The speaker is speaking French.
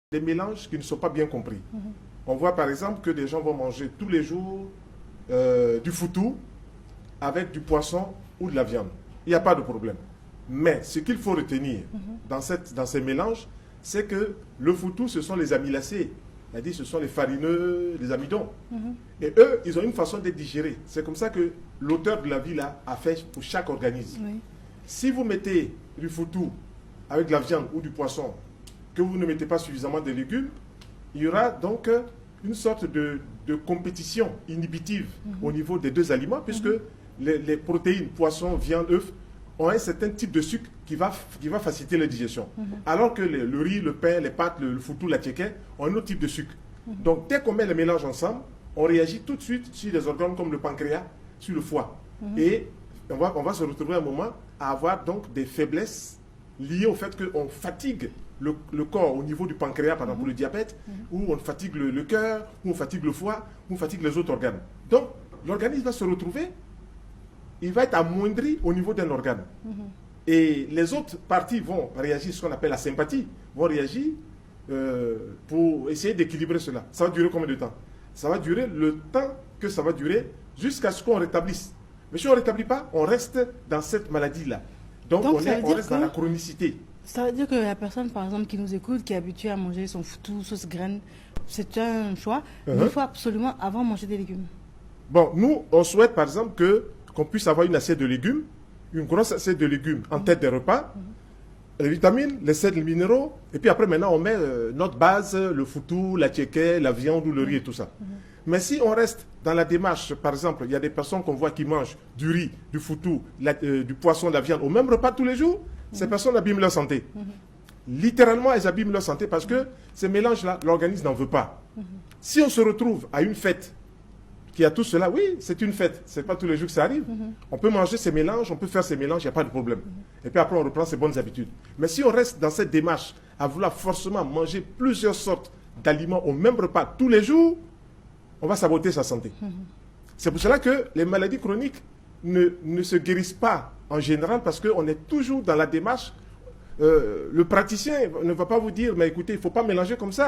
des mélanges qui ne sont pas bien compris. On voit par exemple que des gens vont manger tous les jours du foutou avec du poisson ou de la viande. Il n'y a pas de problème. Mais ce qu'il faut retenir dans ces mélanges, c'est que le foutou, ce sont les amylacés. C'est-à-dire, ce sont les farineux, les amidons. Et eux, ils ont une façon d'être digérés. C'est comme ça que l'auteur de la vie là, a fait pour chaque organisme. Oui. Si vous mettez du foutou avec de la viande ou du poisson, que vous ne mettez pas suffisamment de légumes, il y aura donc une sorte de compétition inhibitive au niveau des deux aliments, puisque les protéines, poisson, viande, œufs, ont un certain type de sucre qui va faciliter la digestion. Alors que le riz, le pain, les pâtes, le foutou, la tchéké ont un autre type de sucre. Donc dès qu'on met les mélanges ensemble, on réagit tout de suite sur des organes comme le pancréas, sur le foie. Et on va se retrouver à un moment à avoir donc des faiblesses liées au fait qu'on fatigue le corps au niveau du pancréas, par exemple pour le diabète, ou on fatigue le cœur, ou on fatigue le foie, ou on fatigue les autres organes. Donc l'organisme va se retrouver, il va être amoindri au niveau d'un organe. Et les autres parties vont réagir, ce qu'on appelle la sympathie, vont réagir pour essayer d'équilibrer cela. Ça va durer combien de temps? Ça va durer le temps que ça va durer jusqu'à ce qu'on rétablisse. Mais si on ne rétablit pas, on reste dans cette maladie-là. Donc on reste dans la chronicité. Ça veut dire que la personne, par exemple, qui nous écoute, qui est habituée à manger son foutou, sauce graine, c'est un choix. Il faut absolument avant manger des légumes. Bon, nous, on souhaite par exemple qu'on puisse avoir une assiette de légumes, une grosse assiette de légumes en tête des repas, les vitamines, les sels, les minéraux, et puis après maintenant on met notre base, le foutou, la tchéké, la viande ou le riz et tout ça. Mais si on reste dans la démarche, par exemple, il y a des personnes qu'on voit qui mangent du riz, du foutou, du poisson, de la viande au même repas tous les jours, ces personnes abîment leur santé. Littéralement, elles abîment leur santé parce que ces mélanges-là, l'organisme n'en veut pas. Si on se retrouve à une fête qui a tout cela, oui, c'est une fête. Ce n'est pas tous les jours que ça arrive. On peut manger ces mélanges, on peut faire ces mélanges, il n'y a pas de problème. Et puis après, on reprend ses bonnes habitudes. Mais si on reste dans cette démarche à vouloir forcément manger plusieurs sortes d'aliments au même repas tous les jours, on va saboter sa santé. C'est pour cela que les maladies chroniques ne se guérissent pas en général parce qu'on est toujours dans la démarche. Le praticien ne va pas vous dire, mais écoutez, il ne faut pas mélanger comme ça.